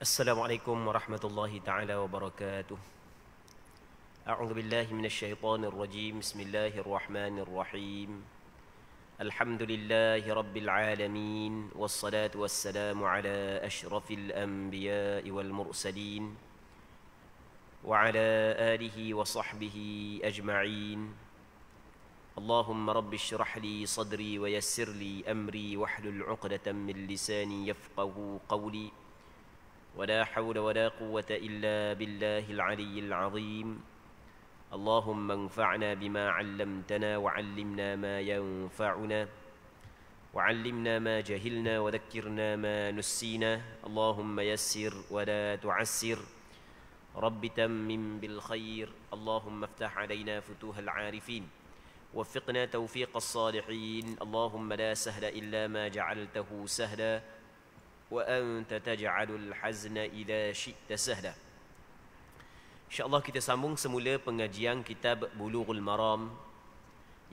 Assalamualaikum warahmatullahi taala wabarakatuh. A'udzu billahi minasyaitonir rajim. Bismillahirrahmanirrahim. Alhamdulillahi rabbil alamin wassalatu wassalamu ala asyrafil anbiya'i wal mursalin wa ala alihi wa sahbihi ajma'in. Allahumma rabbi shrah li sadri wa yassir li amri wahlul 'uqdatam min lisani yafqahu qawli. ولا حول ولا قوة إلا بالله العلي العظيم. اللهم انفعنا بما علمتنا وعلمنا ما ينفعنا وعلمنا ما جهلنا وذكرنا ما نسينا. اللهم يسر ولا تعسر. رب تمم بالخير. اللهم افتح علينا فتوح العارفين وفقنا توفيق الصالحين. اللهم لا سهل إلا ما جعلته سهلا وأنت تجعل الحزن إذا شئت سهلا. InsyaAllah kita sambung semula pengajian kitab Bulughul Maram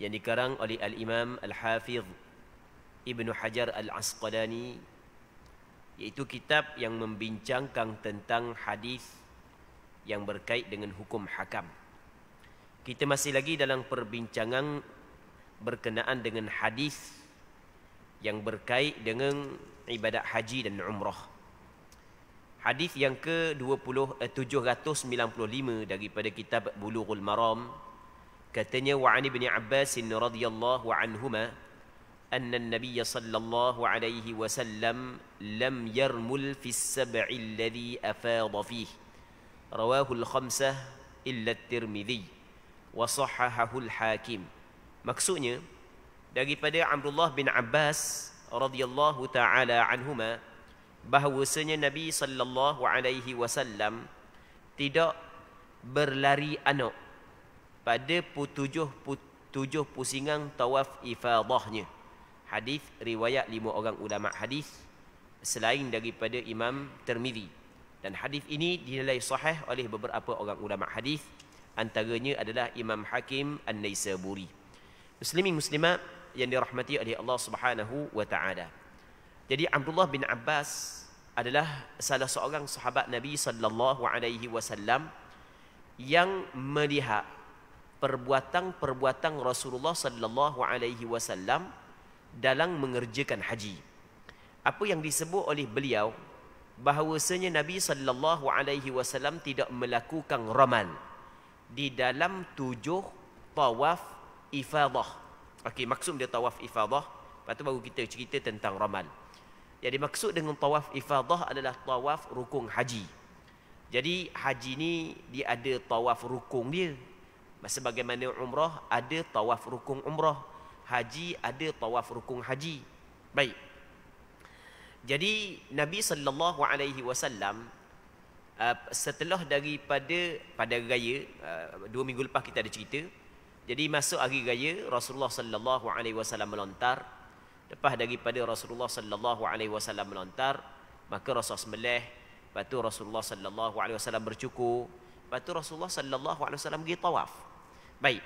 yang dikarang oleh Al-Imam Al-Hafidh Ibn Hajar Al-Asqalani, iaitu kitab yang membincangkan tentang hadis yang berkait dengan hukum hakam. Kita masih lagi dalam perbincangan berkenaan dengan hadis yang berkait dengan ibadat haji dan umrah. Hadis yang ke-795 daripada kitab Bulughul Maram, katanya wa an Ibn Abbas radhiyallahu anhuma anna an-nabiy sallallahu alaihi wasallam lam yarmul fi as-sab'i alladhi afadha fihi. Rawahu al-khamsah illa at-Tirmidzi wa sahhahahu al-Hakim. Maksudnya daripada Abdullah bin Abbas radhiyallahu taala anhuma bahawasanya Nabi sallallahu alaihi wasallam tidak berlari anak pada tujuh pusingan tawaf ifadahnya. Hadis riwayat 5 orang ulama hadis selain daripada Imam Tirmidzi, dan hadis ini dinilai sahih oleh beberapa orang ulama hadis, antaranya adalah Imam Hakim An-Naisaburi. Muslimin muslimat yang dirahmati oleh Allah Subhanahu wa taala. Jadi Abdullah bin Abbas adalah salah seorang sahabat Nabi sallallahu alaihi wasallam yang melihat perbuatan Rasulullah sallallahu alaihi wasallam dalam mengerjakan haji. Apa yang disebut oleh beliau bahawasanya Nabi sallallahu alaihi wasallam tidak melakukan ramal di dalam 7 tawaf ifadah. Okey, maksud dia tawaf ifadah, lepas tu baru kita cerita tentang ramal. Jadi maksud dengan tawaf ifadah adalah tawaf rukun haji. Jadi haji ni dia ada tawaf rukun dia. Sebagaimana umrah ada tawaf rukun umrah, haji ada tawaf rukun haji. Baik. Jadi Nabi sallallahu alaihi wasallam setelah daripada pada raya 2 minggu lepas kita ada cerita. Jadi masuk hari raya Rasulullah sallallahu alaihi wasallam melontar. Lepas daripada Rasulullah sallallahu alaihi wasallam melontar, maka Rasul sembelih, lepas tu Rasulullah sallallahu alaihi wasallam bercukur, lepas tu Rasulullah sallallahu alaihi wasallam pergi tawaf. Baik.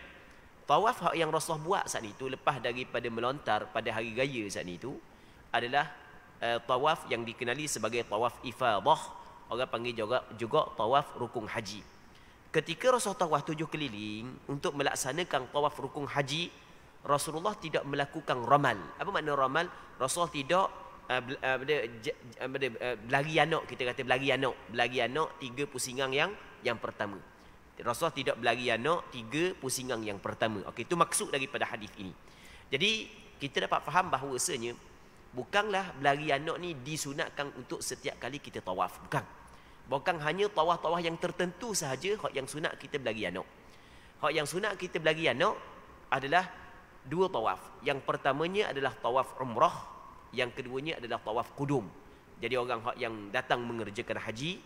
Tawaf yang Rasulullah buat saat itu lepas daripada melontar pada hari raya saat itu adalah tawaf yang dikenali sebagai tawaf ifadah. Orang panggil juga tawaf rukun haji. Ketika Rasulullah tawaf 7 keliling untuk melaksanakan tawaf rukun haji, Rasulullah tidak melakukan ramal. Apa makna ramal? Rasulullah tidak belagi anak, kita kata belagi anak 3 pusingan yang pertama. Rasulullah tidak belagi anak 3 pusingan yang pertama. Okey, itu maksud daripada hadis ini. Jadi kita dapat faham bahawasanya bukanlah belagi anak ni disunatkan untuk setiap kali kita tawaf, bukan hanya tawaf-tawaf yang tertentu sahaja hak yang sunat kita belagi anak. Hak yang sunat kita belagi anak adalah 2 tawaf. Yang pertamanya adalah tawaf umrah, yang keduanya adalah tawaf qudum. Jadi orang hak yang datang mengerjakan haji,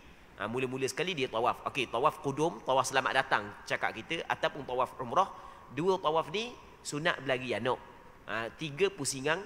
mula-mula sekali dia tawaf. Okey, tawaf qudum, tawaf selamat datang cakap kita, ataupun tawaf umrah, 2 tawaf ni sunat belagi anak. 3 pusingan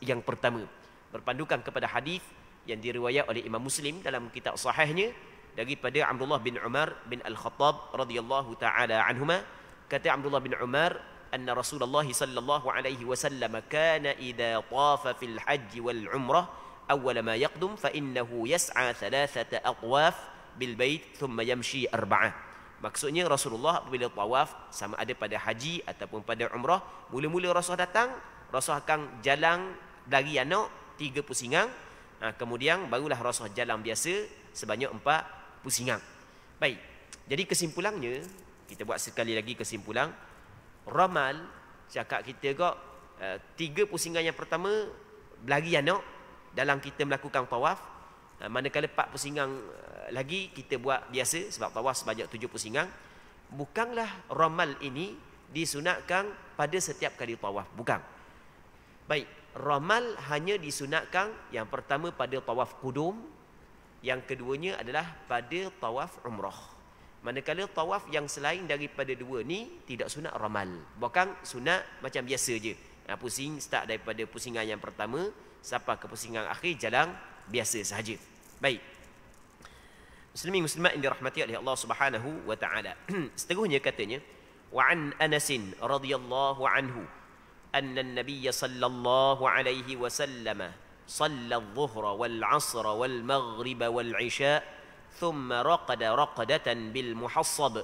yang pertama. Berpandukan kepada hadis yang diriwayat oleh Imam Muslim dalam kitab sahihnya daripada Abdullah bin Umar bin Al-Khattab radhiyallahu taala anhuma. Kata Abdullah bin Umar, anna Rasulullah sallallahu alaihi wasallam kana idza tafa fil hajj wal umrah awwal ma yaqdum fa innahu yas'a thalathata atwaf bil bait thumma yamshi arba'ah. Maksudnya Rasulullah apabila tawaf, sama ada pada haji ataupun pada umrah, mula-mula Rasul datang, Rasul akan jalan lari anak 3 pusingan. Kemudian barulah Rasul jalan biasa sebanyak 4 pusingan. Baik. Jadi kesimpulannya, kita buat sekali lagi kesimpulan. Ramal cakap kita kok 3 pusingan yang pertama berlari anak dalam kita melakukan tawaf. Manakala 4 pusingan lagi kita buat biasa sebab tawaf sebanyak 7 pusingan. Bukanlah ramal ini disunatkan pada setiap kali tawaf, bukan. Baik, ramal hanya disunatkan yang pertama pada tawaf qudum, yang keduanya adalah pada tawaf umrah. Manakala tawaf yang selain daripada dua ni tidak sunat ramal. Bukan sunat macam biasa je. Pusing start daripada pusingan yang pertama sampai ke pusingan akhir jalan biasa sahaja. Baik. Muslimin muslimat yang dirahmati oleh Allah Subhanahu wa taala. Seterusnya katanya, wa an Anas radhiyallahu anhu anna an-nabiy sallallahu alaihi wasallam shalla adh-dhuhra wal 'ashra wal maghrib wal 'isha ثم رقد رقدة بالمحصب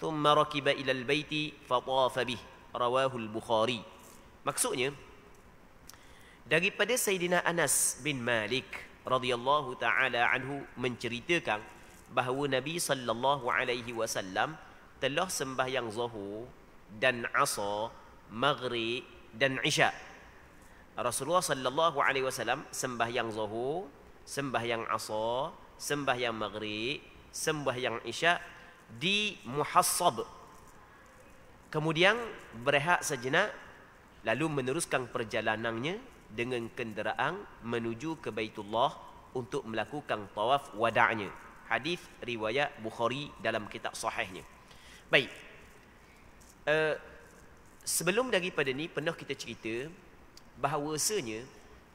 ثم ركب إلى البيت فطاف به رواه البخاري. Maksudnya daripada Sayyidina Anas bin Malik radhiyallahu taala anhu menceritakan bahawa Nabi sallallahu alaihi wasallam telah sembahyang zuhur dan asar, maghrib dan isya. Rasulullah sallallahu alaihi wasallam sembahyang zuhur, sembahyang asar, sembahyang maghrib, sembahyang isya di Muhassab. Kemudian berehat sejenak lalu meneruskan perjalanannya dengan kenderaan menuju ke Baitullah untuk melakukan tawaf wada'nya. Hadis riwayat Bukhari dalam kitab sahihnya. Baik. Sebelum daripada ni pernah kita cerita bahawasanya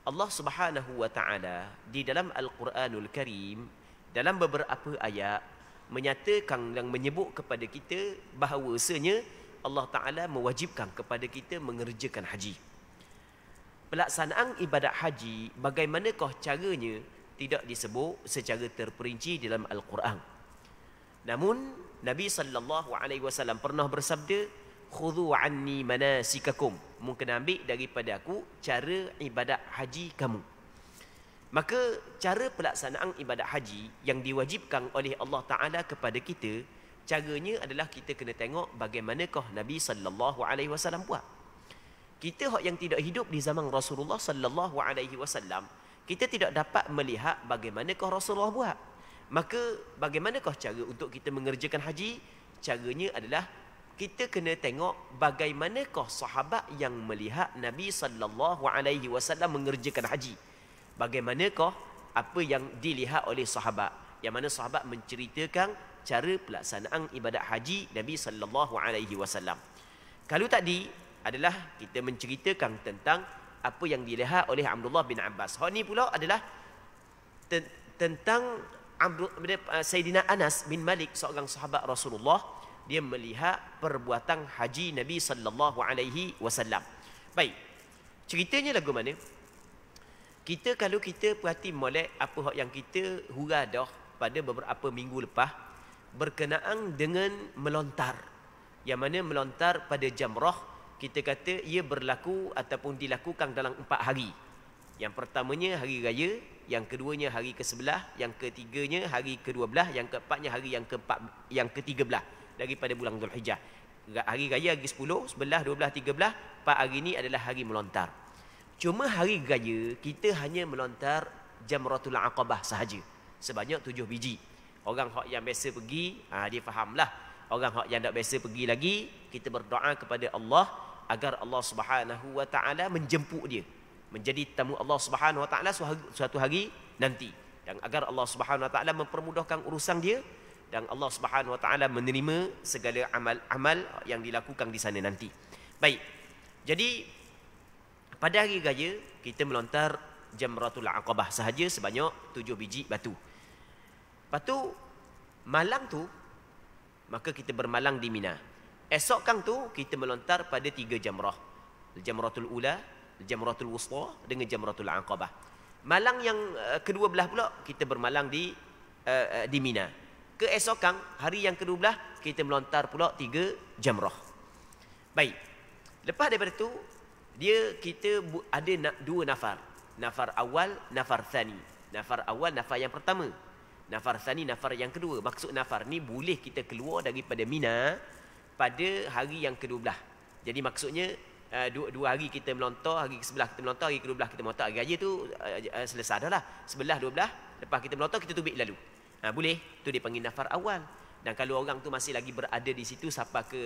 Allah Subhanahu wa taala di dalam Al-Quranul Karim dalam beberapa ayat menyatakan dan menyebut kepada kita bahawasanya Allah Taala mewajibkan kepada kita mengerjakan haji. Pelaksanaan ibadat haji bagaimanakah caranya tidak disebut secara terperinci dalam Al-Quran. Namun Nabi sallallahu alaihi wasallam pernah bersabda, khudhu anni manasikakum, mungkin ambil daripada aku cara ibadat haji kamu. Maka cara pelaksanaan ibadat haji yang diwajibkan oleh Allah Ta'ala kepada kita, caranya adalah kita kena tengok bagaimanakah Nabi sallallahu alaihi wasallam buat. Kita yang tidak hidup di zaman Rasulullah sallallahu alaihi wasallam, kita tidak dapat melihat bagaimanakah Rasulullah buat. Maka bagaimanakah cara untuk kita mengerjakan haji? Caranya adalah kita kena tengok bagaimanakah sahabat yang melihat Nabi sallallahu alaihi wasallam mengerjakan haji. Bagaimanakah apa yang dilihat oleh sahabat, yang mana sahabat menceritakan cara pelaksanaan ibadat haji Nabi sallallahu alaihi wasallam. Kalau tadi adalah kita menceritakan tentang apa yang dilihat oleh Abdullah bin Abbas. Hal ni pula adalah tentang Sayyidina Anas bin Malik, seorang sahabat Rasulullah. Dia melihat perbuatan haji Nabi sallallahu alaihi wasallam. Baik. Ceritanya lagu mana? Kalau kita perhati molek apa yang kita hurah dah pada beberapa minggu lepas berkenaan dengan melontar. Yang mana melontar pada jamrah, kita kata ia berlaku ataupun dilakukan dalam 4 hari. Yang pertamanya hari raya, yang keduanya hari ke-11, yang ketiganya hari ke-12, yang keempatnya hari yang ke-13 daripada bulan Zulhijjah. Hari raya hari 10, 11, 12, 13, 4 hari ini adalah hari melontar. Cuma hari raya kita hanya melontar Jamratul Aqabah sahaja, sebanyak 7 biji. Orang yang biasa pergi, dia fahamlah. Orang yang tak biasa pergi lagi, kita berdoa kepada Allah agar Allah Subhanahu wa taala menjemput dia menjadi tamu Allah Subhanahu wa taala suatu hari nanti, dan agar Allah Subhanahu wa taala mempermudahkan urusan dia, dan Allah Subhanahu wa taala menerima segala amal-amal yang dilakukan di sana nanti. Baik. Jadi pada hari raya kita melontar Jamratul Aqabah sahaja sebanyak 7 biji batu. Lepas tu malam tu maka kita bermalang di Mina. Esokkan tu kita melontar pada 3 jamrah. Jamratul Ula, Jamratul Wusta dengan Jamratul Aqabah. Malang yang kedua belah pula kita bermalang di Mina. Keesokan hari yang ke-12 kita melontar pula 3 jamrah. Baik. Lepas daripada tu kita ada 2 nafar. Nafar awal, nafar thani. Nafar awal, nafar yang pertama. Nafar thani, nafar yang kedua. Maksud nafar ni boleh kita keluar daripada Mina pada hari yang ke-12. Jadi maksudnya 2 hari kita melontar, hari ke-11 kita melontar, hari ke-12 kita melontar. Hari raya tu selesai dah lah. 11, 12, lepas kita melontar kita tubik lalu. Boleh, tu dia panggil nafar awal. Dan kalau orang tu masih lagi berada di situ sampai ke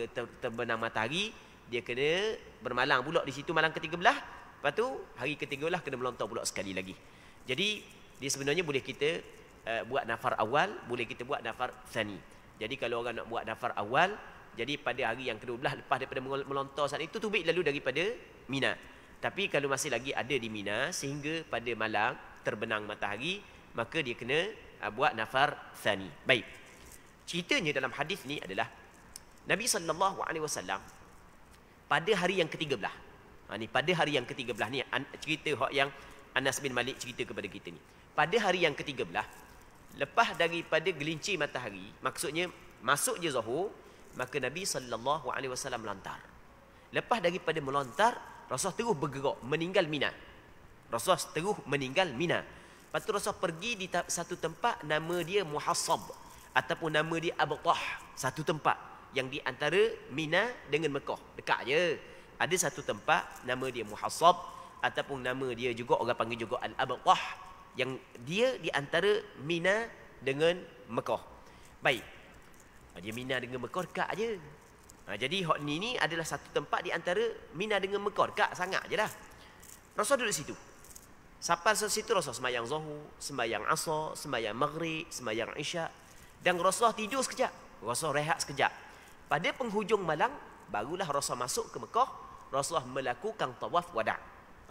terbenam matahari, dia kena bermalang pula di situ malam ke-13. Lepas tu hari ke-13 kena melontar pula sekali lagi. Jadi dia sebenarnya boleh kita buat nafar awal, boleh kita buat nafar thani. Jadi kalau orang nak buat nafar awal, jadi pada hari yang ke-12 lepas daripada melontar saat itu tubik lalu daripada Mina. Tapi kalau masih lagi ada di Mina sehingga pada malam terbenang matahari, maka dia kena buat nafar thani. Baik. Ceritanya dalam hadis ni adalah Nabi SAW pada hari yang ke-13. Ni pada hari yang ke-13 ni cerita hak yang Anas bin Malik cerita kepada kita ni. Pada hari yang ke-13 lepas daripada gelincir matahari, maksudnya masuk je Zuhur, maka Nabi SAW melontar. Lepas daripada melontar, Rasulullah terus bergerak meninggal Mina. Rasulullah terus meninggal Mina. Lepas tu Rasulullah pergi di satu tempat nama dia Muhassab ataupun nama dia Abtah, satu tempat yang di antara Mina dengan Mekah, dekat je. Ada satu tempat nama dia Muhassab ataupun nama dia juga orang panggil juga Al-Abtah, yang dia di antara Mina dengan Mekah. Baik. Dia Mina dengan Mekah dekat je. Jadi hak ni adalah satu tempat di antara Mina dengan Mekah, dekat sangat je dah. Rasulullah duduk situ. Sampai situ Rasulullah sembahyang Zuhur, sembahyang Asar, sembahyang Maghrib, sembahyang Isya. Dan Rasulullah tidur sekejap. Rasulullah rehat sekejap. Pada penghujung malam barulah Rasulullah masuk ke Mekah. Rasulullah melakukan tawaf wada'.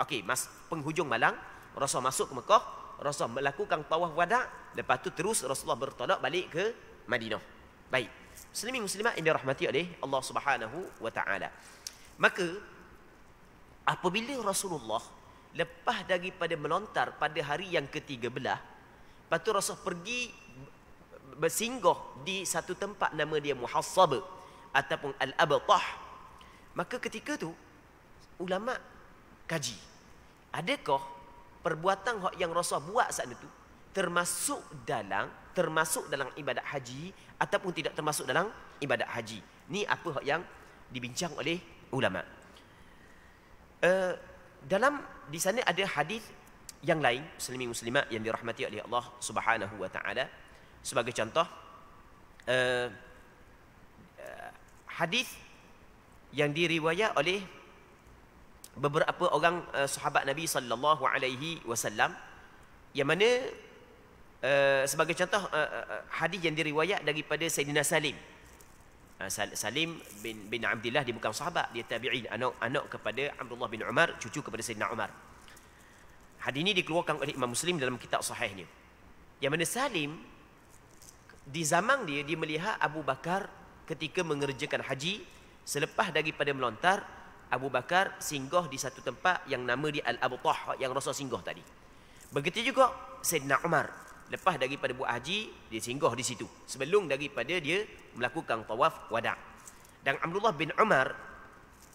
Okey, penghujung malam Rasulullah masuk ke Mekah. Rasulullah melakukan tawaf wada'. Lepas tu terus Rasulullah bertolak balik ke Madinah. Baik. Muslimin muslimat yang dirahmati oleh Allah Subhanahu wa taala. Maka apabila Rasulullah lepas daripada melontar pada hari yang ke-13, lepas tu Rasulullah pergi bersinggah di satu tempat nama dia Muhassab ataupun Al-Abtah. Maka ketika tu ulama kaji, adakah perbuatan yang Rasulullah buat saat itu termasuk dalam ibadat haji ataupun tidak termasuk dalam ibadat haji. Ni apa yang dibincang oleh ulama. Dalam di sana ada hadis yang lain, muslimin muslimat yang dirahmati oleh Allah Subhanahu wa taala. Sebagai contoh, hadis yang diriwayat oleh beberapa orang sahabat Nabi sallallahu alaihi wasallam, yang mana sebagai contoh hadis yang diriwayat daripada Sayyidina Salim. Salim bin Abdullah, dia bukan sahabat, dia tabi'in, anak kepada Abdullah bin Umar, cucu kepada Sayyidina Umar. Hadis ini dikeluarkan oleh Imam Muslim dalam kitab sahihnya. Yang mana Salim di zaman dia melihat Abu Bakar ketika mengerjakan haji, selepas daripada melontar, Abu Bakar singgah di satu tempat yang nama dia Al-Abtah yang Rasul singgah tadi. Begitu juga Sayyidina Umar, lepas daripada buat haji, dia singgah di situ sebelum daripada dia melakukan tawaf wada'. Dan Abdullah bin Umar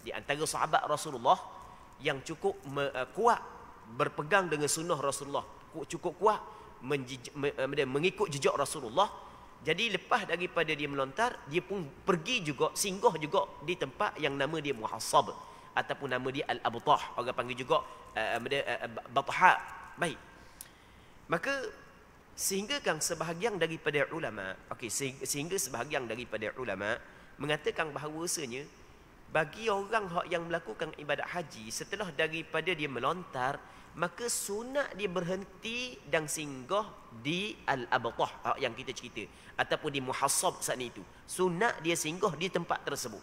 di antara sahabat Rasulullah yang cukup kuat berpegang dengan sunnah Rasulullah, cukup kuat mengikut jejak Rasulullah. Jadi lepas daripada dia melontar, dia pun pergi juga, singgah juga di tempat yang nama dia Muhassab ataupun nama dia Al-Abtah, orang panggil juga Batha. Baik. Maka sehingga kan sebahagian daripada ulama, sehingga sebahagian daripada ulama mengatakan bahawasanya bagi orang yang melakukan ibadat haji setelah daripada dia melontar, maka sunat dia berhenti dan singgah di Al-Abtah yang kita cerita ataupun di Muhassab saat itu. Sunat dia singgah di tempat tersebut.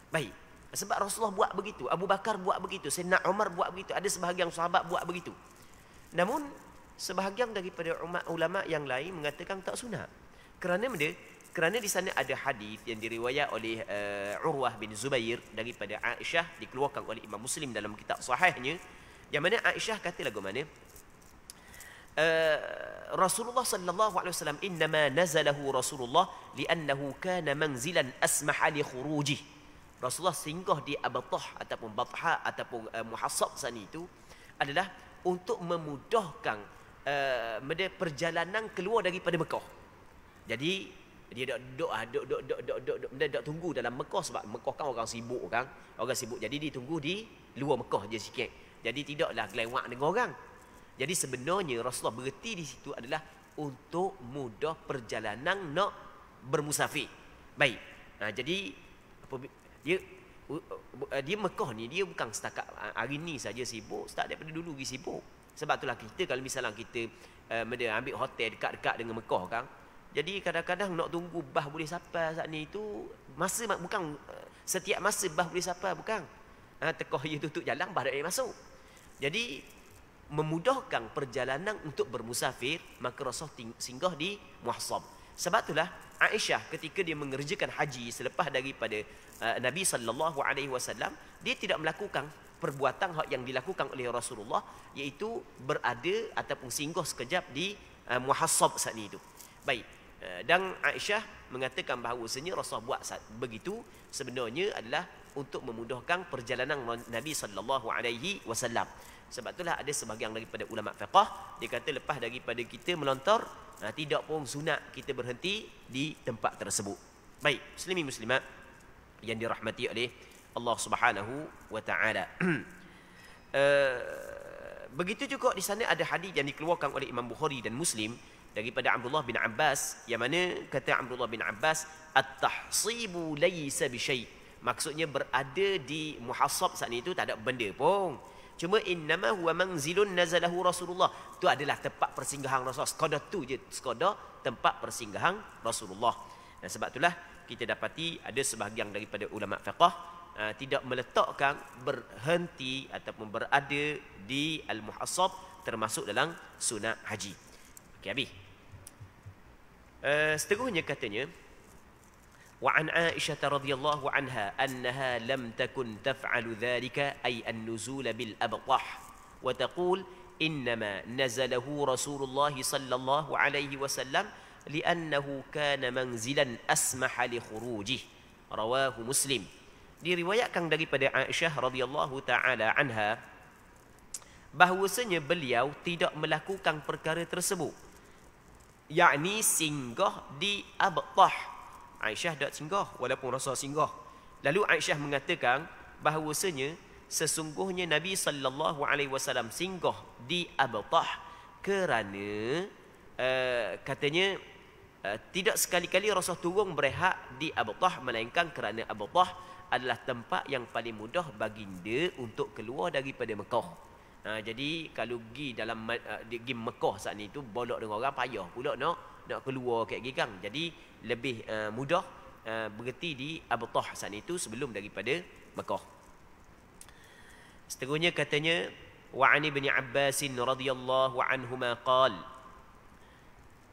Baik. Sebab Rasulullah buat begitu, Abu Bakar buat begitu, Sayyidina Umar buat begitu, ada sebahagian sahabat buat begitu. Namun sebahagian daripada ulama yang lain mengatakan tak sunat. Kerana di sana ada hadis yang diriwayat oleh Urwah bin Zubair daripada Aisyah, dikeluarkan oleh Imam Muslim dalam kitab sahihnya, yang mana Aisyah kata lagu mana, Rasulullah sallallahu alaihi wasallam innama nazalahu Rasulullah li'annahu kana manzilan asmaha li khuruji. Rasulullah singgah di Abtah ataupun Batha ataupun Muhassab sana itu adalah untuk memudahkan perjalanan keluar daripada Mekah. Jadi dia duduk tunggu dalam Mekah, sebab Mekah kan orang sibuk kan. Orang sibuk. Jadi dia tunggu di luar Mekah je sikit. Jadi tidaklah gelewak dengan orang. Jadi sebenarnya Rasulullah berhenti di situ adalah untuk mudah perjalanan nak bermusafir. Baik. Jadi dia Mekah ni dia bukan setakat hari ni saja sibuk, start daripada dulu lagi sibuk. Sebab itulah kita kalau misalnya kita ambil hotel dekat-dekat dengan Mekah kan. Jadi kadang-kadang nak tunggu bah boleh sampai saat ni itu masa bukan setiap masa bah boleh sampai bukan. Tekah dia tutup jalan bah tak boleh masuk. Jadi memudahkan perjalanan untuk bermusafir, maka Rasulullah singgah di Muhassab. Sebab itulah Aisyah ketika dia mengerjakan haji selepas daripada Nabi sallallahu alaihi wasallam, dia tidak melakukan perbuatan yang dilakukan oleh Rasulullah, iaitu berada ataupun singgah sekejap di Muhassab saat itu. Baik. Dan Aisyah mengatakan bahawasanya Rasulullah buat begitu sebenarnya adalah untuk memudahkan perjalanan Nabi sallallahu alaihi wasallam. Sebab itulah ada sebahagian daripada ulama fiqh dia kata lepas daripada kita melontar, tidak pun sunat kita berhenti di tempat tersebut. Baik, muslimin muslimat yang dirahmati oleh Allah Subhanahu wa taala. Begitu juga di sana ada hadis yang dikeluarkan oleh Imam Bukhari dan Muslim daripada Abdullah bin Abbas, yang mana kata Abdullah bin Abbas, at-tahsibu laysa bi syai'. Maksudnya berada di Muhassab saat itu tak ada benda pun. Cuma innama huwa manzilun nazalahu Rasulullah. Itu adalah tempat persinggahan Rasulullah. Sekadar tu je, sekadar tempat persinggahan Rasulullah. Dan sebab itulah kita dapati ada sebahagian daripada ulama fiqh tidak meletakkan berhenti ataupun berada di Al-Muhassab termasuk dalam sunat haji. Okey, habis. Seterusnya katanya, وعن عائشة رضي الله عنها أنها لم تكن تفعل ذلك أي النزول بالأبطح وتقول إنما نزله رسول الله صلى الله عليه وسلم لأنه كان منزلا أسمح لخروجه رواه مسلم. Diriwayatkan daripada Aisyah radhiyallahu taala anha bahwasanya beliau tidak melakukan perkara tersebut, yakni singgah di Abtah. Aisyah tak singgah walaupun Rasul singgah. Lalu Aisyah mengatakan bahawasanya sesungguhnya Nabi sallallahu alaihi wasallam singgah di Abtah kerana katanya tidak sekali-kali Rasul turun berehat di Abtah, melainkan kerana Abtah adalah tempat yang paling mudah baginda untuk keluar daripada Mekah. Jadi kalau pergi dalam pergi Mekah saat ni tu bolak dengan orang payah pula nak keluar kayak gigang. Jadi lebih mudah berhenti di Abtah saat itu sebelum daripada Mekah. Seterusnya katanya, wa an ibn Abbas radhiyallahu anhuma qala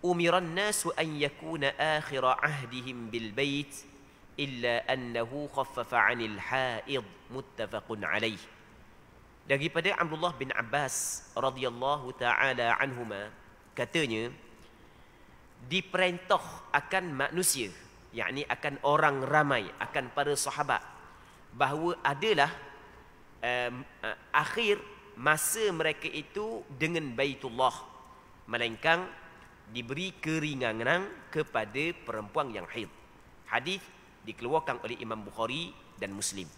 umira an-nas an yakuna akhir ahdihim bil bait illa annahu khaffafa 'anil haid muttafaqun alaih. Daripada Abdullah bin Abbas radhiyallahu taala anhuma katanya, diperintah akan manusia, yakni akan orang ramai, akan para sahabat, bahawa adalah akhir masa mereka itu dengan Baitullah, melainkan diberi keringanan kepada perempuan yang haid. Hadis dikeluarkan oleh Imam Bukhari dan Muslim.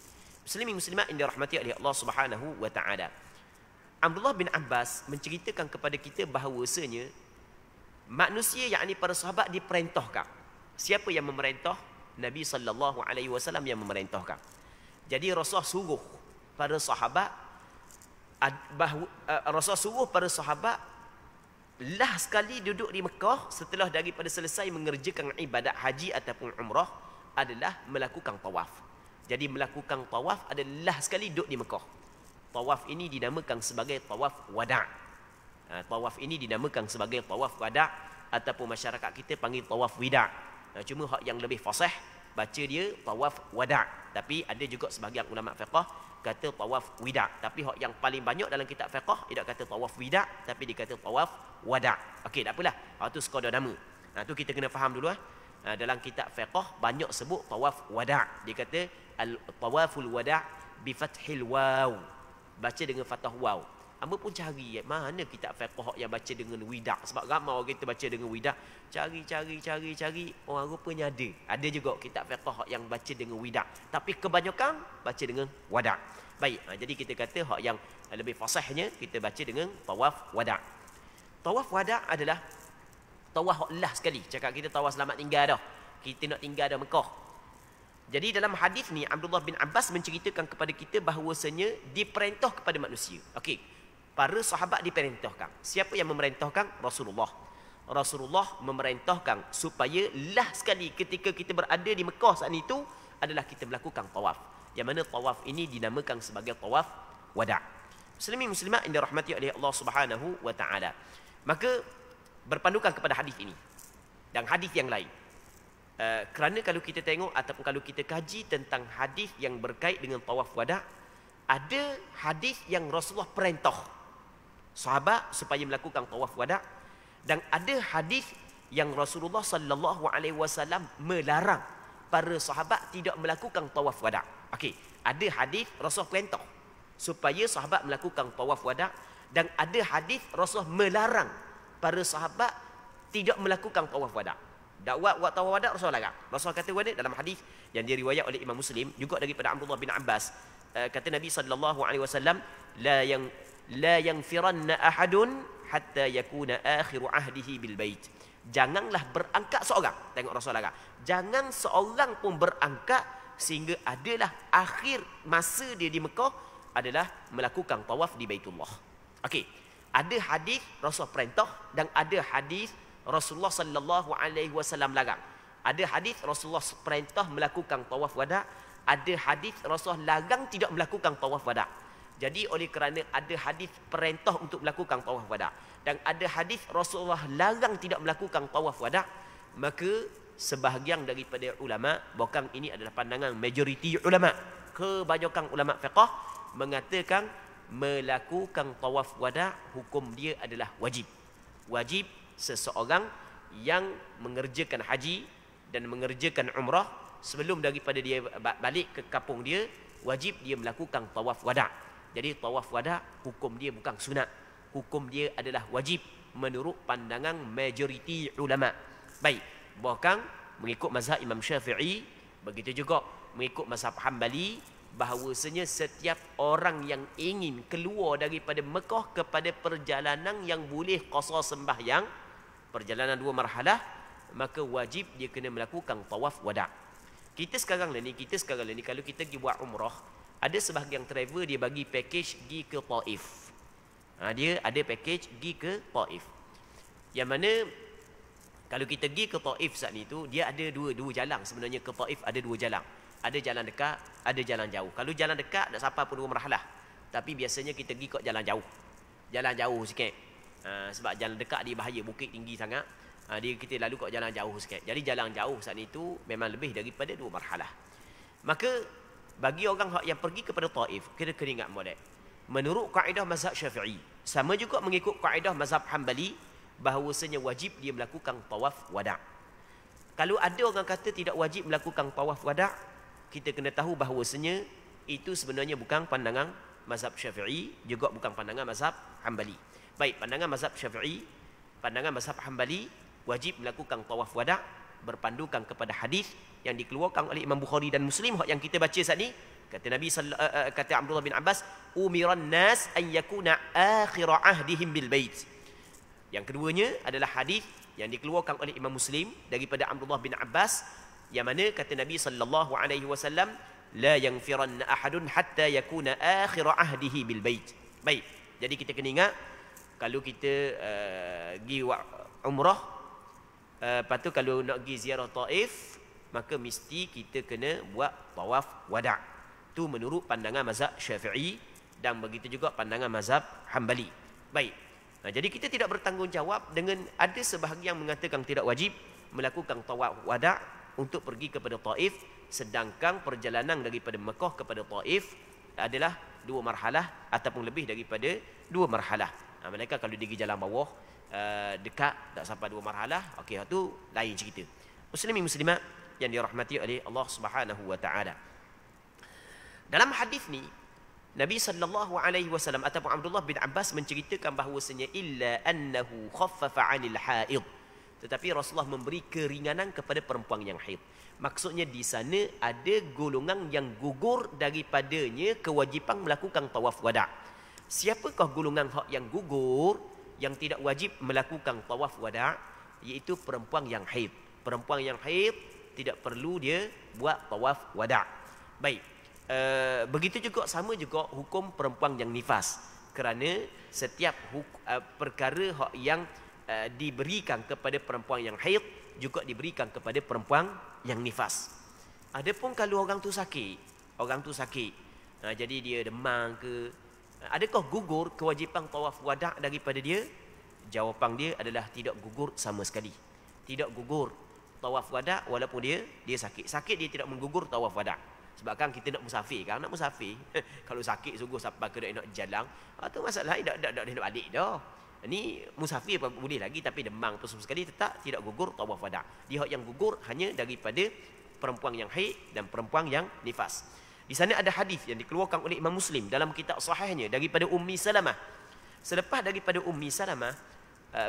Muslimin muslimat yang dirahmati oleh Allah Subhanahu wa taala. Abdullah bin Abbas menceritakan kepada kita bahawasanya manusia, yakni para sahabat, diperintahkan. Siapa yang memerintah? Nabi sallallahu alaihi wasallam yang memerintahkan. Jadi Rasul suruh para sahabat Rasul suruh para sahabat lah sekali duduk di Mekah setelah daripada selesai mengerjakan ibadat haji ataupun umrah adalah melakukan tawaf. Jadi melakukan tawaf adalah sekali duduk di Mekah. Tawaf ini dinamakan sebagai tawaf wada'. Tawaf ini dinamakan sebagai tawaf wada' ataupun masyarakat kita panggil tawaf wida'. Cuma hak yang lebih fasih baca dia tawaf wada'. Tapi ada juga sebahagian ulama fiqh kata tawaf wida'. Tapi hak yang paling banyak dalam kitab fiqh tidak kata tawaf wida', tapi dikata tawaf wada'. Okey, tak apalah. Itu sekadar nama. Tu kita kena faham dulu. Dalam kitab fiqh banyak sebut tawaf wada'. Dia kata al-tawaful wada' bi fathil waw. Baca dengan fathah waw. Hamba pun cari mana kitab fiqh yang baca dengan wida'. Sebab ramai orang kita baca dengan wida'. Cari. Orang rupanya ada. Ada juga kitab fiqh yang baca dengan wida'. Tapi kebanyakan baca dengan wada'. Baik, jadi kita kata hak yang lebih fasihnya kita baca dengan tawaf wada'. Tawaf wada' adalah tawaf lah sekali. Cakap kita tawaf selamat tinggal dah. Kita nak tinggal dah Mekah. Jadi dalam hadis ni Abdullah bin Abbas menceritakan kepada kita bahawasanya diperintah kepada manusia. Okey. Para sahabat diperintahkan. Siapa yang memerintahkan? Rasulullah. Rasulullah memerintahkan supaya lah sekali ketika kita berada di Mekah saat itu adalah kita melakukan tawaf. Yang mana tawaf ini dinamakan sebagai tawaf wada'. Muslimin muslimat yang dirahmati oleh Allah Subhanahu wa taala. Maka berpandukan kepada hadis ini dan hadis yang lain. Kerana kalau kita tengok ataupun kalau kita kaji tentang hadis yang berkait dengan tawaf wada', ada hadis yang Rasulullah perintah sahabat supaya melakukan tawaf wada', dan ada hadis yang Rasulullah sallallahu alaihi wasallam melarang para sahabat tidak melakukan tawaf wada'. Okey, ada hadis Rasulullah perintah supaya sahabat melakukan tawaf wada', dan ada hadis Rasulullah melarang para sahabat tidak melakukan tawaf wada'. Dakwah buat tawaf wada' Rasulullah larang. Rasulullah kata wada' dalam hadis yang diriwayat oleh Imam Muslim juga daripada Abdullah bin Abbas, kata Nabi sallallahu alaihi wasallam, la yanfiranna ahadun hatta yakuna akhiru ahdihi bil bait. Janganlah berangkat seorang. Tengok Rasulullah. Jangan seorang pun berangkat sehingga adalah akhir masa dia di Mekah adalah melakukan tawaf di Baitullah. Okey. Ada hadis Rasul perintah dan ada hadis Rasulullah sallallahu alaihi wasallam larang. Ada hadis Rasulullah perintah melakukan tawaf wada', ada hadis Rasulullah larang tidak melakukan tawaf wada'. Jadi oleh kerana ada hadis perintah untuk melakukan tawaf wada' dan ada hadis Rasulullah larang tidak melakukan tawaf wada', maka sebahagian daripada ulama, bahkan ini adalah pandangan majoriti ulama, kebanyakan ulama fiqh mengatakan melakukan tawaf wada' hukum dia adalah wajib. Wajib seseorang yang mengerjakan haji dan mengerjakan umrah sebelum daripada dia balik ke kampung dia, wajib dia melakukan tawaf wada'. Jadi tawaf wada' hukum dia bukan sunat. Hukum dia adalah wajib menurut pandangan majoriti ulama. Baik, bahkan mengikut mazhab Imam Syafi'i, begitu juga mengikut mazhab Hambali, bahawasanya setiap orang yang ingin keluar daripada Mekah kepada perjalanan yang boleh qasar sembahyang, perjalanan 2 marhalah, maka wajib dia kena melakukan tawaf wada'. Kita sekarang ni kalau kita pergi buat umrah, ada sebahagian travel dia bagi package pergi ke Taif. Dia ada package pergi ke Taif. Yang mana kalau kita pergi ke Taif saat ni tu, dia ada dua jalan sebenarnya. Ke Taif ada 2 jalan. Ada jalan dekat, ada jalan jauh. Kalau jalan dekat tak sampai pun 2 marhalah. Tapi biasanya kita pergi ke jalan jauh. Jalan jauh sikit. Sebab jalan dekat dia bahaya, bukit tinggi sangat. Kita lalu ke jalan jauh sikit. Jadi jalan jauh saat ni tu memang lebih daripada 2 marhalah. Maka bagi orang yang pergi kepada Taif, kita kena ingat molek. Menurut kaedah mazhab Syafi'i, sama juga mengikut kaedah mazhab Hambali, bahawasanya wajib dia melakukan tawaf wada'. Kalau ada orang kata tidak wajib melakukan tawaf wada', kita kena tahu bahawasanya itu sebenarnya bukan pandangan mazhab Syafi'i, juga bukan pandangan mazhab Hambali. Baik, pandangan mazhab Syafi'i, pandangan mazhab Hambali, wajib melakukan tawaf wada' berpandukan kepada hadis yang dikeluarkan oleh Imam Bukhari dan Muslim yang kita baca saat ni. Kata Nabi kata Abdullah bin Abbas, umiran nas an yakuna akhir ahdihim bil bait. Yang keduanya adalah hadis yang dikeluarkan oleh Imam Muslim daripada Abdullah bin Abbas, yang mana kata Nabi sallallahu alaihi wasallam, la yanfiranna ahadun hatta yakuna akhir ahdihi bil bait. Baik, jadi kita kena ingat kalau kita pergi umrah, lepas tu kalau nak pergi ziarah Taif, maka mesti kita kena buat tawaf wada'. Itu menurut pandangan mazhab Syafi'i dan begitu juga pandangan mazhab Hambali. Baik. Jadi kita tidak bertanggungjawab dengan ada sebahagian mengatakan tidak wajib melakukan tawaf wada' untuk pergi kepada Taif, sedangkan perjalanan daripada Mekah kepada Taif adalah 2 marhalah ataupun lebih daripada 2 marhalah. Mereka kalau pergi jalan bawah dekat tak sampai 2 marhalah, okey, tu lain cerita. Muslimin muslimat yang dirahmati oleh Allah Subhanahu wa taala. Dalam hadis ni Nabi sallallahu alaihi wasallam ataupun Abdullah bin Abbas menceritakan bahawasanya illa annahu khaffafa 'anil haid. Tetapi Rasulullah memberi keringanan kepada perempuan yang haid. Maksudnya di sana ada golongan yang gugur daripadanya kewajipan melakukan tawaf wada'. Siapakah golongan yang gugur yang tidak wajib melakukan tawaf wada'? Iaitu perempuan yang haid. Perempuan yang haid tidak perlu dia buat tawaf wada'. Baik. Begitu juga sama juga hukum perempuan yang nifas. Kerana setiap perkara yang diberikan kepada perempuan yang haid juga diberikan kepada perempuan yang nifas. Adapun kalau orang tu sakit, jadi dia demam ke, adakah gugur kewajipan tawaf wada' daripada dia? Jawapan dia adalah tidak gugur sama sekali. Tidak gugur tawaf wada' walaupun dia sakit. Sakit dia tidak menggugur tawaf wada'. Sebab kan kita nak musafir kan, nak musafir kalau sakit sungguh sampai ke nak jalan, tu masalah tak nak balik dah. Ini musafir boleh lagi, tapi demam tu sekali tetap tidak gugur tawaf wada'. Dia yang gugur hanya daripada perempuan yang haid dan perempuan yang nifas. Di sana ada hadis yang dikeluarkan oleh Imam Muslim dalam kitab sahihnya daripada Ummi Salamah. Selepas daripada Ummi Salamah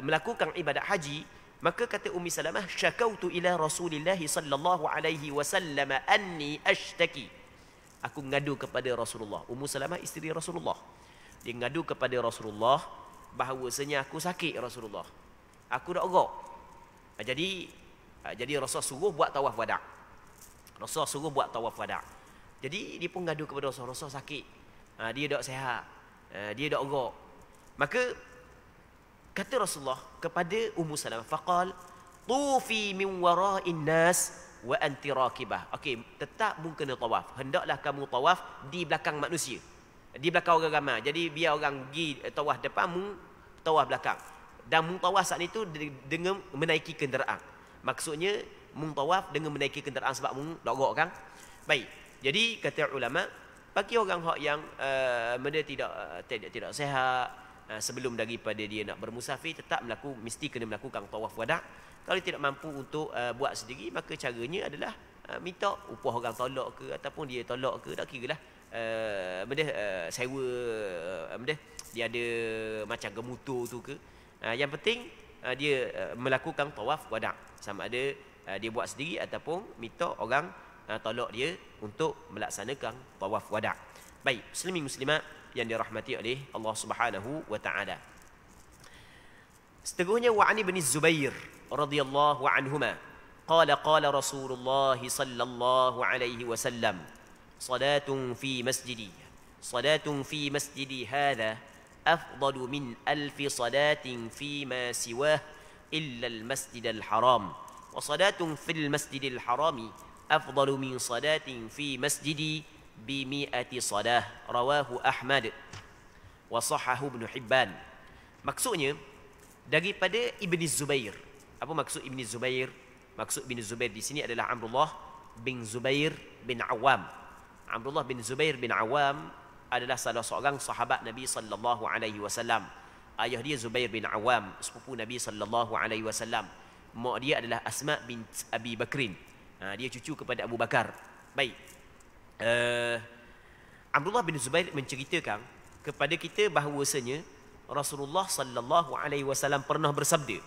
melakukan ibadat haji, maka kata Ummi Salamah, syakautu ila Rasulillah sallallahu alaihi wasallam anni ashtaki. Aku ngadu kepada Rasulullah. Ummu Salamah isteri Rasulullah. Dia ngadu kepada Rasulullah bahawasanya aku sakit Rasulullah. Aku dah ogok. Jadi Rasul suruh buat tawaf wada'. Jadi dia pun ngadu kepada Rasul sakit. Dia dah sihat. Dia dah ogok. Maka kata Rasulullah kepada Ummu Salamah, faqal tufi min wara'in nas wa anti rakibah. Okey, tetap mu kena tawaf. Hendaklah kamu tawaf di belakang manusia. Di belakang orang ramai. Jadi biar orang pergi tawaf depan, mu tawaf belakang. Dan mu tawaf saat itu dengan menaiki kenderaan. Maksudnya mu tawaf dengan menaiki kenderaan sebab mu logok kan. Baik. Jadi kata ulama, bagi orang yang tidak sihat, sebelum daripada dia nak bermusafir, tetap mesti kena melakukan tawaf wada'. Kalau tidak mampu untuk buat sendiri, maka caranya adalah minta upah orang tolak ke, ataupun dia tolak ke, tak kira lah. Sewa dia ada macam gemutur tu ke. Yang penting dia melakukan tawaf wada', sama ada dia buat sendiri ataupun minta orang tolak dia untuk melaksanakan tawaf wada'. Baik, muslimin muslimat yang dirahmati oleh Allah Subhanahu wa taala. Seterusnya wa ani bin Zubair radhiyallahu anhuma qala Rasulullah sallallahu alaihi wasallam salatun fi masjidi hadha afdalu min alfi salatin fi ma siwah illa al-masjid al-haram wa salatun fil masjid al-harami afdalu min salatin fi masjidi bimi'ati salah, rawahu Ahmad wa sahahu Ibn Hibban. Maksudnya daripada Ibn Zubair. Apa maksud Ibn Zubair? Maksud Ibn Zubair di sini adalah Abdullah bin Zubair bin Awam. Abdullah bin Zubair bin Awam adalah salah seorang sahabat Nabi sallallahu alaihi wasallam. Ayah dia Zubair bin Awam, sepupu Nabi sallallahu alaihi wasallam. Mak dia adalah Asma bint Abi Bakrin. Dia cucu kepada Abu Bakar. Baik. Abdullah bin Zubair menceritakan kepada kita bahawasanya Rasulullah sallallahu alaihi wasallam pernah bersabda,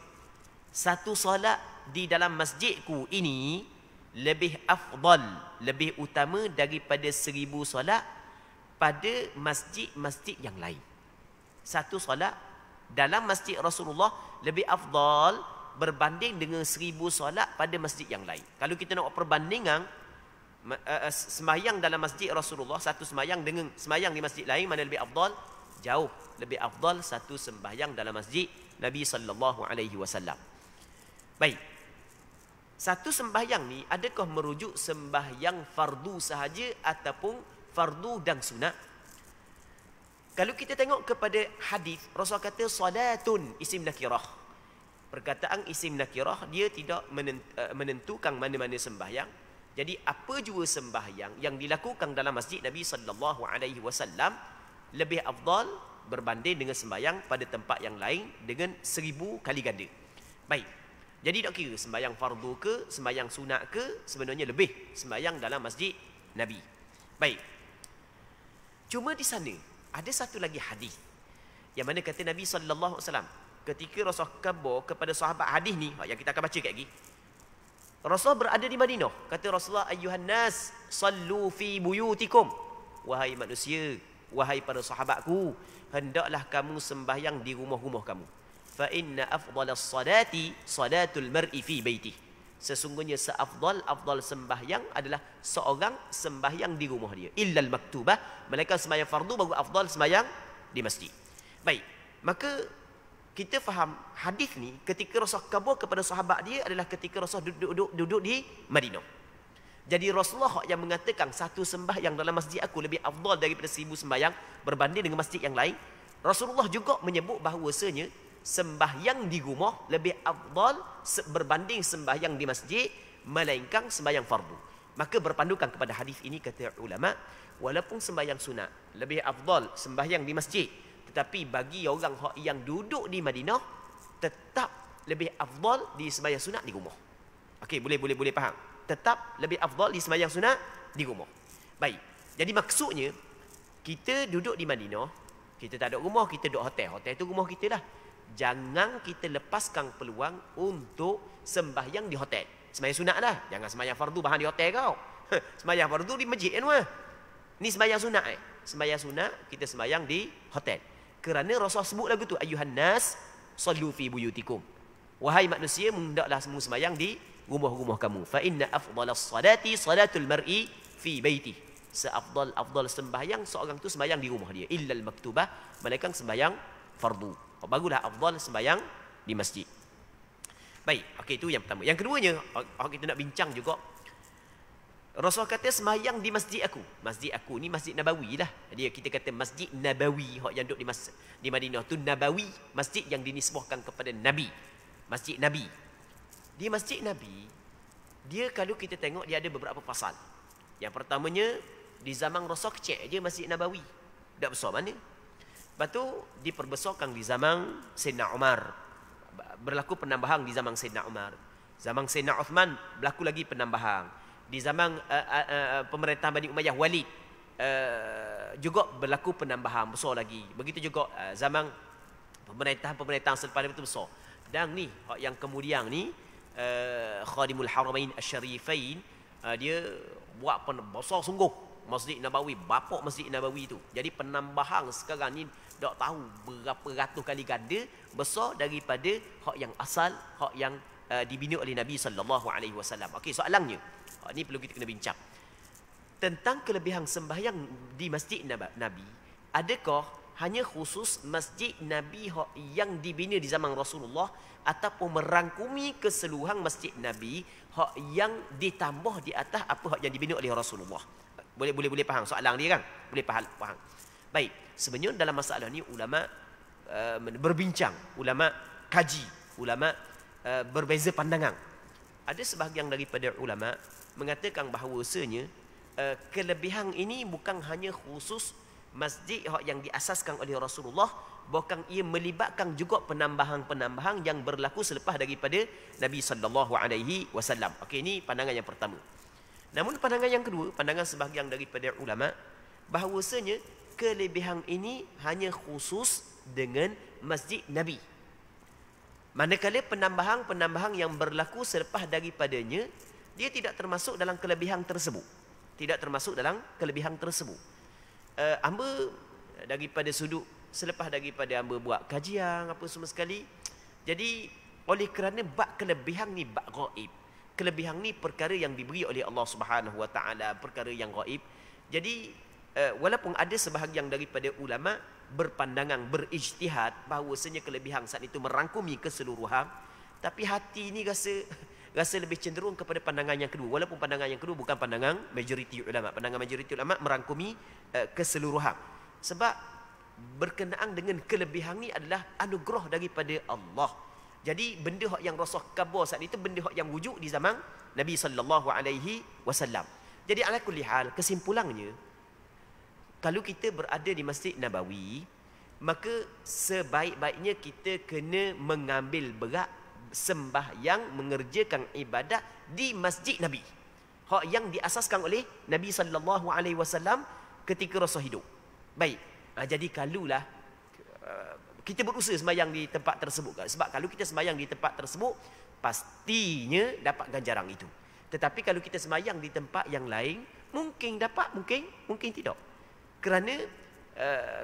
satu solat di dalam masjidku ini lebih afdal, lebih utama daripada 1000 solat pada masjid-masjid yang lain. Satu solat dalam masjid Rasulullah lebih afdal berbanding dengan 1000 solat pada masjid yang lain. Kalau kita nak perbandingan sembahyang dalam masjid Rasulullah, satu sembahyang dengan sembahyang di masjid lain, mana lebih afdal? Jauh lebih afdal satu sembahyang dalam masjid Nabi sallallahu alaihi wasallam. Baik. Satu sembahyang ni adakah merujuk sembahyang fardu sahaja ataupun fardu dan sunat? Kalau kita tengok kepada hadis, Rasul kata salatun isim nakirah. Perkataan isim nakirah dia tidak menentukan mana-mana sembahyang. Jadi apa jua sembahyang yang dilakukan dalam masjid Nabi sallallahu alaihi wasallam lebih afdal berbanding dengan sembahyang pada tempat yang lain dengan 1000 kali ganda. Baik. Jadi tak kira sembahyang fardu ke, sembahyang sunat ke, sebenarnya lebih sembahyang dalam masjid Nabi. Baik. Cuma di sana ada satu lagi hadis yang mana kata Nabi sallallahu alaihi wasallam ketika Rasul khabar kepada sahabat, hadis ni yang kita akan baca kat lagi. Rasul berada di Madinah. Kata Rasulullah, ayyuhan nas sallu fi buyutikum. Wahai manusia, wahai para sahabatku, hendaklah kamu sembahyang di rumah-rumah kamu. Fa inna afdalas salati salatul mar'i fi baitihi. Sesungguhnya seafdal sembahyang adalah seorang sembahyang di rumah dia. Illal maktubah, melainkan sembahyang fardu baru afdal sembahyang di masjid. Baik, maka kita faham hadis ni ketika Rasul khabar kepada sahabat dia adalah ketika Rasul duduk di Madinah. Jadi Rasulullah yang mengatakan satu sembahyang dalam masjid aku lebih afdal daripada 1000 sembahyang berbanding dengan masjid yang lain. Rasulullah juga menyebut bahawasanya sembahyang di rumah lebih afdal berbanding sembahyang di masjid melainkan sembahyang fardu. Maka berpandukan kepada hadis ini kata ulama, walaupun sembahyang sunat lebih afdal sembahyang di masjid, tetapi bagi orang yang duduk di Madinah tetap lebih afdal di sembahyang sunat di rumah. Okey, boleh faham. Tetap lebih afdal di sembahyang sunat di rumah. Baik. Jadi maksudnya kita duduk di Madinah, kita tak ada rumah, kita duduk hotel. Hotel tu rumah kita lah. Jangan kita lepaskan peluang untuk sembahyang di hotel. Sembahyang sunat lah. Jangan sembahyang fardu bahan di hotel kau. Sembahyang fardu di masjid kan. Ni sembahyang sunat Sembahyang sunat kita sembahyang di hotel. Kerana Rasul sebut lagu tu, ayyuhan nas sallu fi buyutikum. Wahai manusia, hendaklah semua sembahyang di rumah-rumah kamu. Fa inna afdalas salati salatul mar'i fi baitihi. Seafdal sembahyang seorang tu sembahyang di rumah dia. Illal maktubah, melainkan sembahyang fardu. Bagulah afdal sembahyang di masjid. Baik, okey, itu yang pertama. Yang keduanya, kita nak bincang juga. Rasul kata sembahyang di masjid aku. Masjid aku ni Masjid Nabawi lah. Jadi kita kata Masjid Nabawi, yang duduk di Madinah tu Nabawi, masjid yang dinisbahkan kepada Nabi. Masjid Nabi. Di Masjid Nabi, dia kalau kita tengok dia ada beberapa fasal. Yang pertamanya, di zaman Rasul kecil je Masjid Nabawi. Tak besar mana. Lepas tu diperbesarkan di zaman Sayyidina Umar. Berlaku penambahan di zaman Sayyidina Umar. Zaman Sayyidina Uthman berlaku lagi penambahan. Di zaman pemerintahan Bani Umayyah Walid juga berlaku penambahan besar lagi. Begitu juga zaman pemerintahan selepas itu besar. Dan ni yang kemudian ni Khadimul Haramain Asy-Syarifain, dia buat besar sungguh Masjid Nabawi, bapak Masjid Nabawi tu. Jadi penambahan sekarang ni tak tahu berapa ratus kali ganda besar daripada hak yang asal, hak yang dibina oleh Nabi sallallahu alaihi wasallam. Okey, soalannya ini perlu kita kena bincang tentang kelebihan sembahyang di Masjid Nabi. Adakah hanya khusus Masjid Nabi yang dibina di zaman Rasulullah ataupun merangkumi keseluruhan Masjid Nabi yang ditambah di atas apa yang dibina oleh Rasulullah? Boleh faham soalan dia kan? Boleh faham. Baik, sebenarnya dalam masalah ni ulama berbincang, ulama kaji, ulama berbeza pandangan. Ada sebahagian daripada ulama mengatakan bahawasanya kelebihan ini bukan hanya khusus masjid yang diasaskan oleh Rasulullah, bahkan ia melibatkan juga penambahan-penambahan yang berlaku selepas daripada Nabi sallallahu alaihi wasallam. Okey, ini pandangan yang pertama. Namun pandangan yang kedua, pandangan sebahagian daripada ulama bahawasanya kelebihan ini hanya khusus dengan Masjid Nabi. Manakala penambahan-penambahan yang berlaku selepas daripadanya, dia tidak termasuk dalam kelebihan tersebut. Tidak termasuk dalam kelebihan tersebut. Hamba daripada sudut selepas daripada hamba buat kajian apa semua sekali. Jadi oleh kerana bab kelebihan ni bab gaib. Kelebihan ni perkara yang diberi oleh Allah Subhanahu Wa Taala, perkara yang gaib. Jadi walaupun ada sebahagian daripada ulama berpandangan, berijtihad bahawasanya kelebihan saat itu merangkumi keseluruhan, tapi hati ni rasa lebih cenderung kepada pandangan yang kedua. Walaupun pandangan yang kedua bukan pandangan majoriti ulama. Pandangan majoriti ulama merangkumi keseluruhan. Sebab berkenaan dengan kelebihan ni adalah anugerah daripada Allah. Jadi benda yang Rasul khabar saat itu benda yang wujud di zaman Nabi sallallahu alaihi wasallam. Jadi ala kulli hal, kesimpulannya, kalau kita berada di Masjid Nabawi, maka sebaik-baiknya kita kena mengambil berat sembahyang, mengerjakan ibadat di Masjid Nabi, hak yang diasaskan oleh Nabi sallallahu alaihi wasallam ketika Rasul hidup. Baik. Jadi kalulah kita berusaha sembahyang di tempat tersebut. Sebab kalau kita sembahyang di tempat tersebut, pastinya dapat ganjaran itu. Tetapi kalau kita sembahyang di tempat yang lain, mungkin dapat, mungkin tidak. Kerana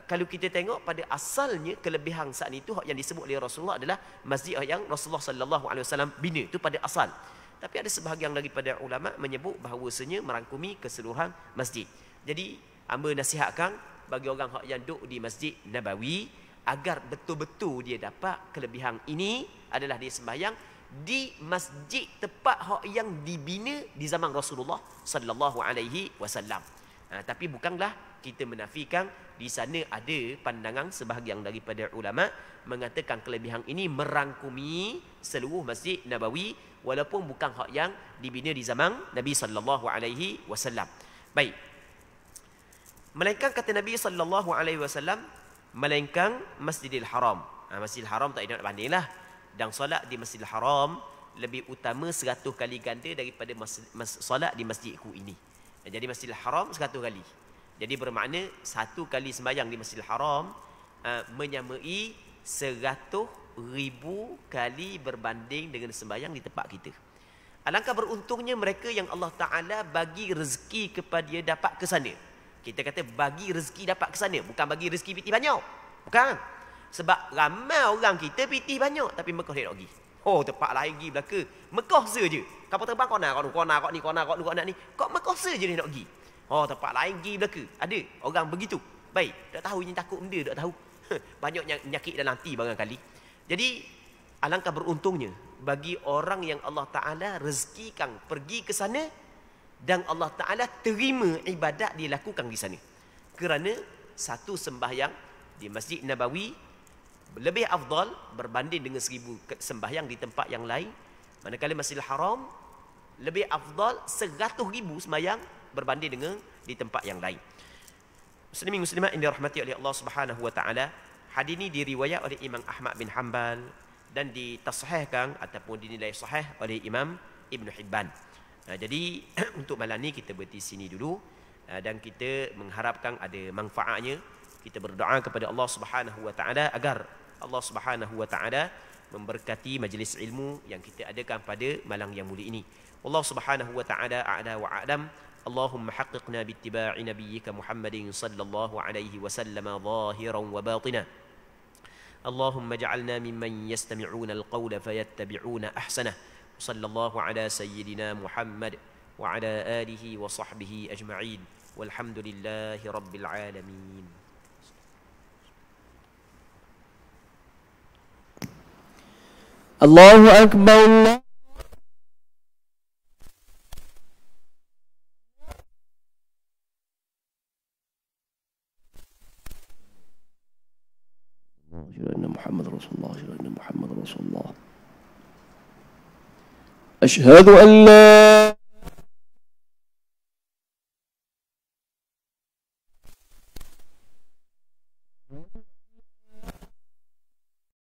kalau kita tengok pada asalnya, kelebihan saat itu yang disebut oleh Rasulullah adalah masjid yang Rasulullah sallallahu alaihi wasallam bina, itu pada asal. Tapi ada sebahagian daripada ulama menyebut bahawasanya merangkumi keseluruhan masjid. Jadi hamba nasihatkan bagi orang yang duduk di Masjid Nabawi, agar betul-betul dia dapat kelebihan ini, adalah dia sembahyang di masjid tempat hak yang dibina di zaman Rasulullah sallallahu alaihi wasallam. Tapi bukanlah kita menafikan di sana ada pandangan sebahagian daripada ulama mengatakan kelebihan ini merangkumi seluruh Masjid Nabawi walaupun bukan hak yang dibina di zaman Nabi sallallahu alaihi wasallam. Baik. Melainkan kata Nabi sallallahu alaihi wasallam, melainkan Masjidil Haram. Masjidil Haram tak ada nak bandinglah. Dan solat di Masjidil Haram lebih utama 100 kali ganda daripada solat di masjidku ini. Jadi Masjidil Haram 100 kali. Jadi bermakna 1 kali sembahyang di Masjidil Haram menyamai 100,000 kali berbanding dengan sembahyang di tempat kita. Alangkah beruntungnya mereka yang Allah Ta'ala bagi rezeki kepada dia dapat ke sana. Kita kata bagi rezeki dapat ke sana, bukan bagi rezeki piti banyak. Bukan. Sebab ramai orang kita piti banyak tapi Mekah dia nak pergi. Oh, tempat lain pergi belaka. Mekah saja. Kapal terbang kau nak ni, kau nak ni. Kau Mekah saja dia nak pergi. Oh, tempat lain pergi belaka. Ada orang begitu. Baik, tak tahu ini takut benda, tak tahu. Banyak nyakit dalam hati barangkali. Jadi alangkah beruntungnya bagi orang yang Allah Ta'ala rezekikan pergi ke sana dan Allah Ta'ala terima ibadat dia lakukan di sana. Kerana satu sembahyang di Masjid Nabawi lebih afdal berbanding dengan 1000 sembahyang di tempat yang lain. Manakala Masjidil Haram lebih afdal 100,000 sembahyang berbanding dengan di tempat yang lain. Muslimin muslimat yang dirahmati oleh Allah Subhanahu wa taala, hadis ini diriwayat oleh Imam Ahmad bin Hanbal dan ditasahihkan ataupun dinilai sahih oleh Imam Ibn Hibban. Jadi untuk malam ni kita berhenti sini dulu dan kita mengharapkan ada manfaatnya. Kita berdoa kepada Allah Subhanahu wa taala agar Allah Subhanahu wa taala memberkati majlis ilmu yang kita adakan pada malam yang mulia ini. Allah Subhanahu wa taala a'la wa a'lam. Allahumma haqqiqna bittiba'i nabiyyika Muhammadin sallallahu alaihi wasallam zahiran wa batina. Allahumma ij'alna mimman yastami'una al-qawla fayattabi'una ahsanah. Sallallahu ala sayyidina Muhammad wa ala alihi wa sahbihi ajma'in. Walhamdulillahi rabbil alamin. Allahu Akbar. Muhammad Rasulullah, Muhammad Rasulullah. Ashhadu an la